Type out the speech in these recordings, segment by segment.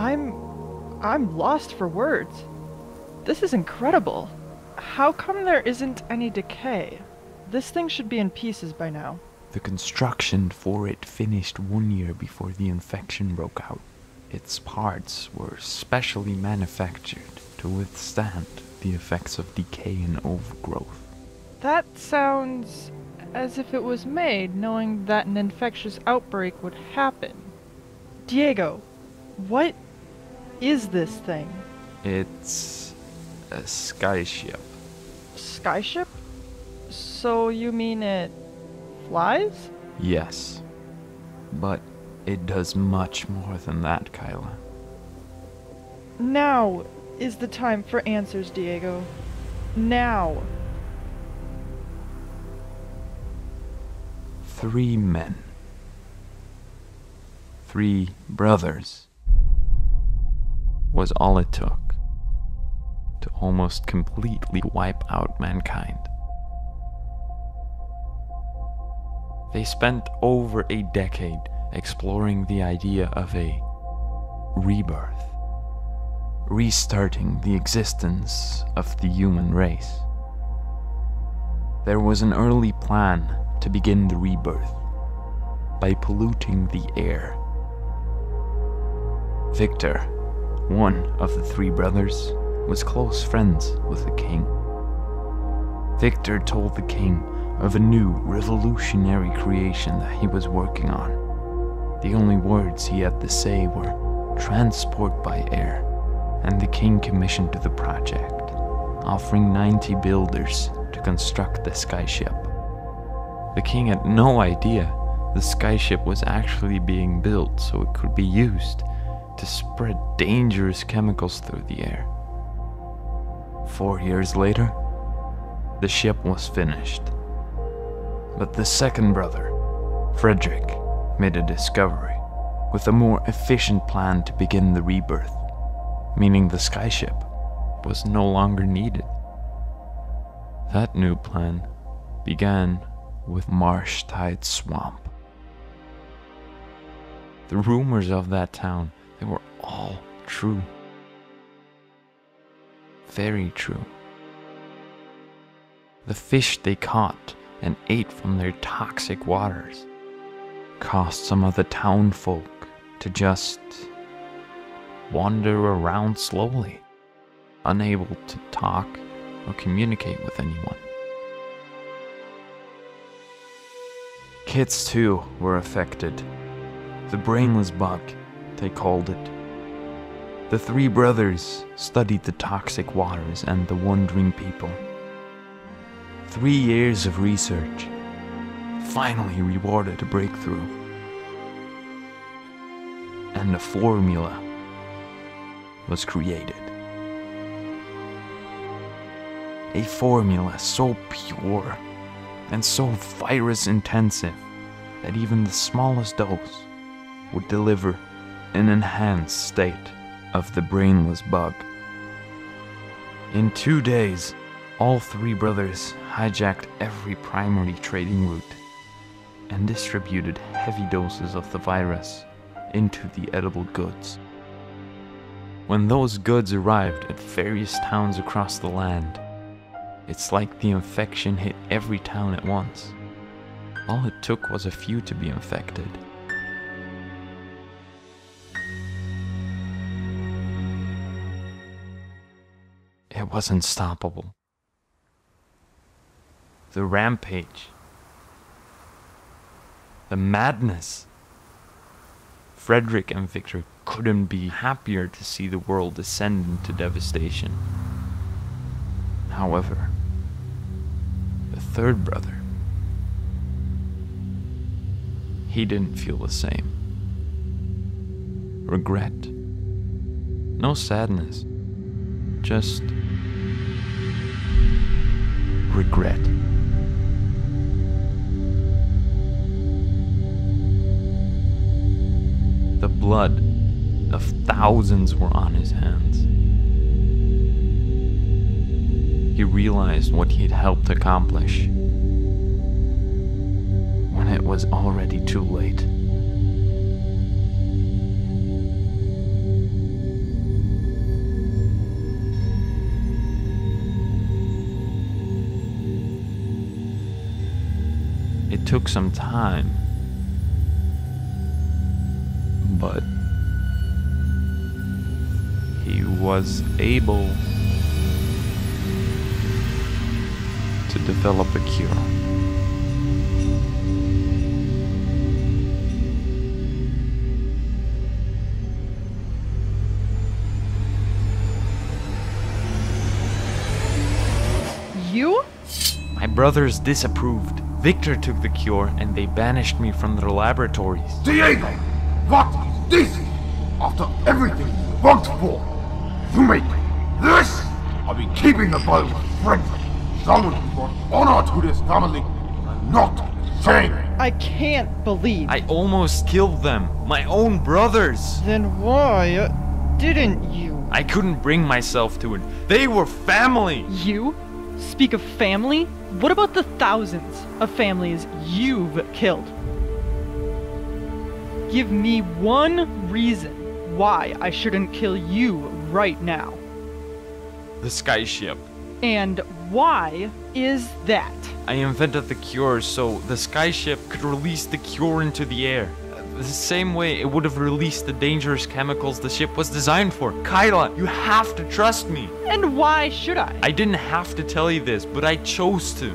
I'm lost for words. This is incredible. How come there isn't any decay? This thing should be in pieces by now. The construction for it finished 1 year before the infection broke out. Its parts were specially manufactured to withstand the effects of decay and overgrowth. That sounds as if it was made knowing that an infectious outbreak would happen. Diego, what is this thing? It's a skyship. Skyship? So you mean it flies? Yes, but it does much more than that, Kyla. Now is the time for answers, Diego. Now. 3 men. 3 brothers was all it took to almost completely wipe out mankind. They spent over a decade exploring the idea of a rebirth, restarting the existence of the human race. There was an early plan to begin the rebirth by polluting the air. Victor, one of the 3 brothers, was close friends with the king. Victor told the king of a new revolutionary creation that he was working on. The only words he had to say were transport by air, and the king commissioned the project, offering 90 builders to construct the skyship. The king had no idea the skyship was actually being built so it could be used to spread dangerous chemicals through the air. 4 years later, the ship was finished. But the second brother, Frederick, made a discovery with a more efficient plan to begin the rebirth, meaning the skyship was no longer needed. That new plan began with Marsh-Tide Swamp. The rumors of that town, they were all true. Very true. The fish they caught and ate from their toxic waters caused some of the town folk to just wander around slowly, unable to talk or communicate with anyone. Kids too were affected. The brainless bug, they called it. The 3 brothers studied the toxic waters and the wandering people. 3 years of research finally rewarded a breakthrough. And a formula was created. A formula so pure and so virus intensive that even the smallest dose would deliver an enhanced state of the brainless bug. In 2 days, all 3 brothers hijacked every primary trading route and distributed heavy doses of the virus into the edible goods. When those goods arrived at various towns across the land, it's like the infection hit every town at once. All it took was a few to be infected. It was unstoppable. The rampage. The madness. Frederick and Victor couldn't be happier to see the world descend into devastation. However, the 3rd brother, he didn't feel the same. Regret. No sadness. Just regret. The blood of thousands were on his hands. He realized what he had helped accomplish when it was already too late. took some time, but he was able to develop a cure. You? My brothers disapproved. Victor took the cure and they banished me from their laboratories. Diego, what is this? After everything you worked for, you make this? I've been keeping the boy friendly. Someone who brought honor to this family and not shame. I can't believe. I almost killed them. My own brothers. Then why didn't you? I couldn't bring myself to it. They were family. You? Speak of family? What about the thousands of families you've killed? Give me one reason why I shouldn't kill you right now. The skyship. And why is that? I invented the cure so the skyship could release the cure into the air. The same way it would have released the dangerous chemicals the ship was designed for. Kyla, you have to trust me. And why should I? I didn't have to tell you this, but I chose to.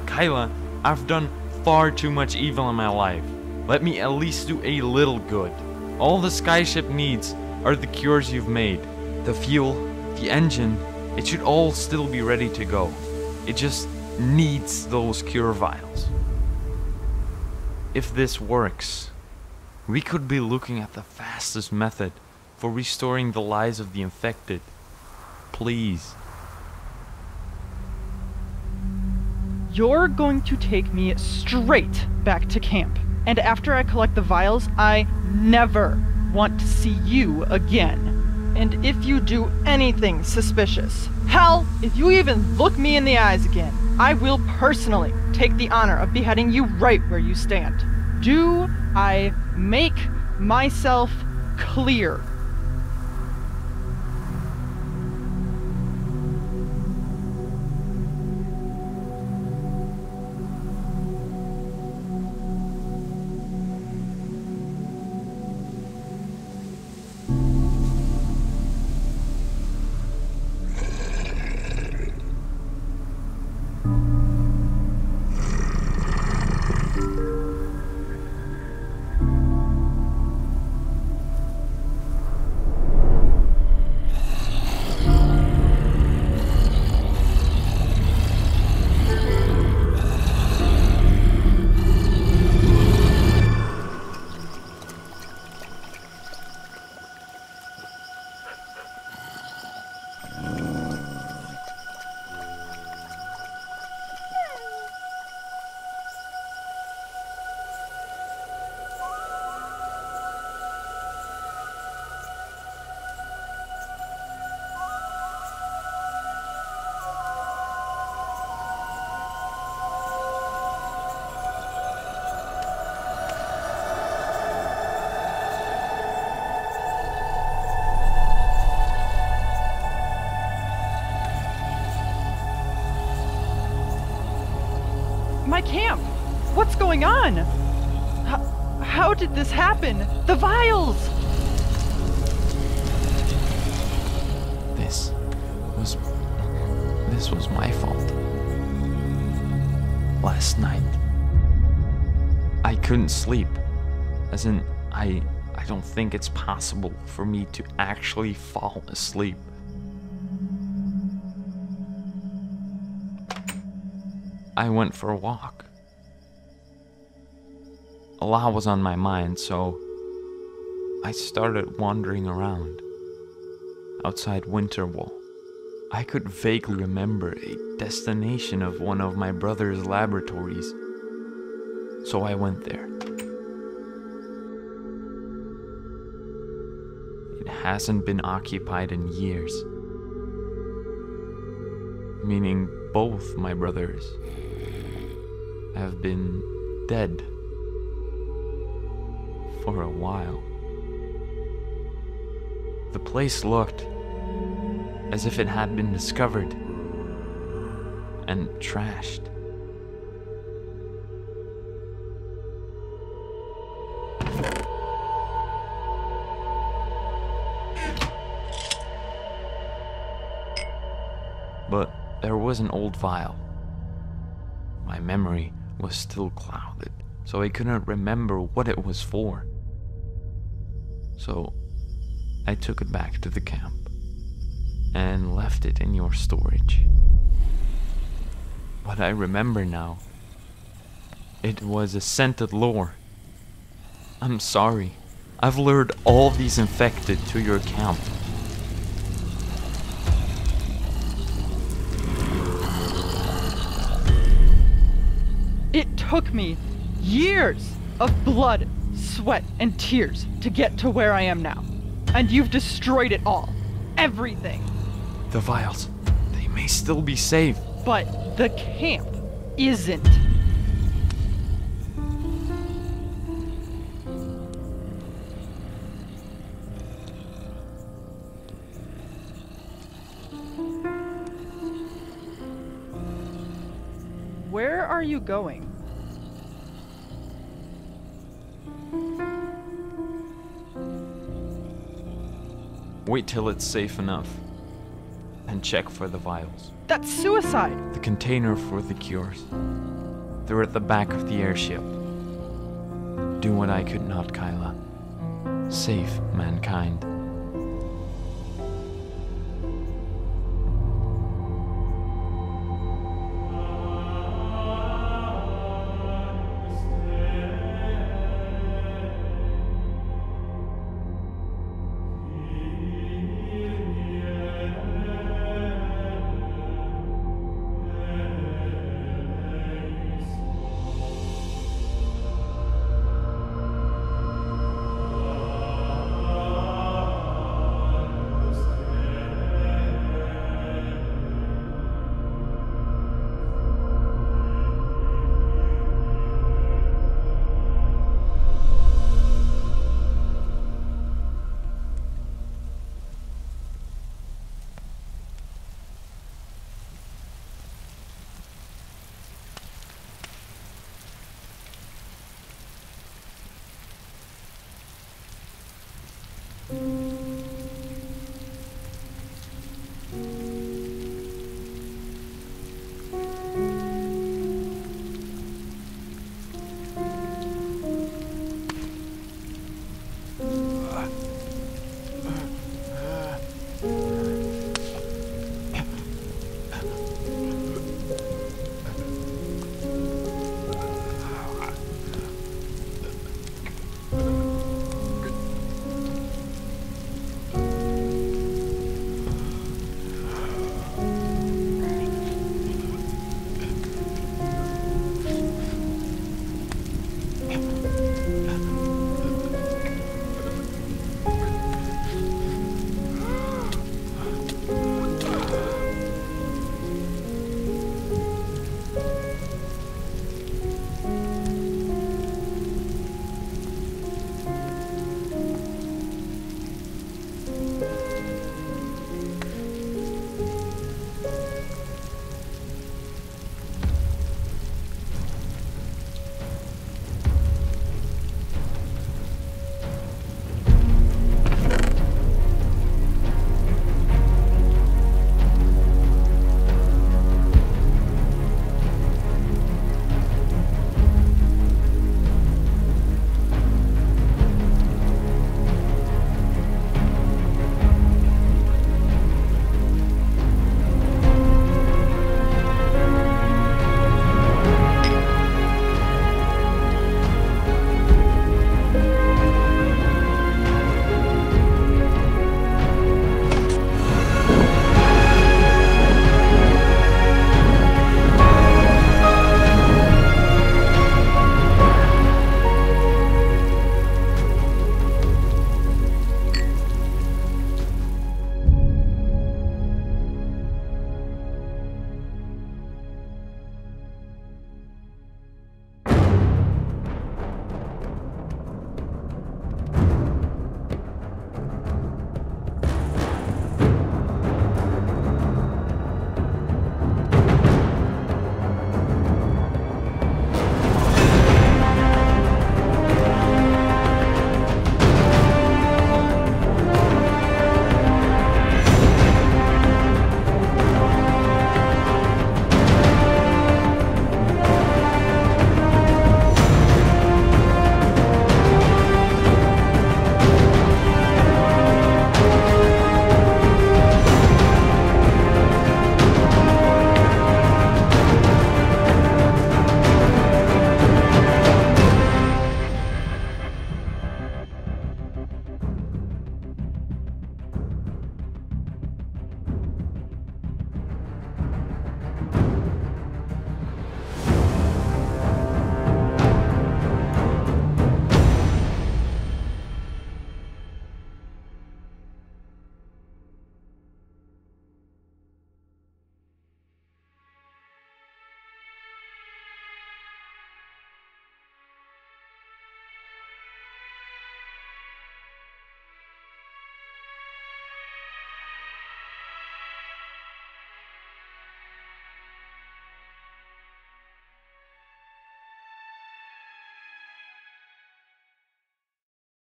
Kyla, I've done far too much evil in my life. Let me at least do a little good. All the skyship needs are the cures you've made. The fuel, the engine, it should all still be ready to go. It just needs those cure vials. If this works, we could be looking at the fastest method for restoring the lives of the infected. Please. You're going to take me straight back to camp. And after I collect the vials, I never want to see you again. And if you do anything suspicious, hell, if you even look me in the eyes again, I will personally take the honor of beheading you right where you stand. Do I make myself clear? My camp! What's going on? How did this happen? The vials! This was my fault. Last night, I couldn't sleep. As in, I don't think it's possible for me to actually fall asleep. I went for a walk. A lot was on my mind, so I started wandering around outside Winterwall. I could vaguely remember a destination of one of my brother's laboratories, so I went there. It hasn't been occupied in years, meaning both my brothers have been dead for a while. The place looked as if it had been discovered and trashed. but there was an old vial. My memory was still clouded, so I couldn't remember what it was for. So I took it back to the camp and left it in your storage. What I remember now, it was a scented lure. I'm sorry, I've lured all these infected to your camp. It took me years of blood, sweat, and tears to get to where I am now. And you've destroyed it all. Everything. The vials, they may still be safe. But the camp isn't. Where are you going? Wait till it's safe enough, and check for the vials. That's suicide! The container for the cures. They're at the back of the airship. Do what I could not, Kyla. Save mankind.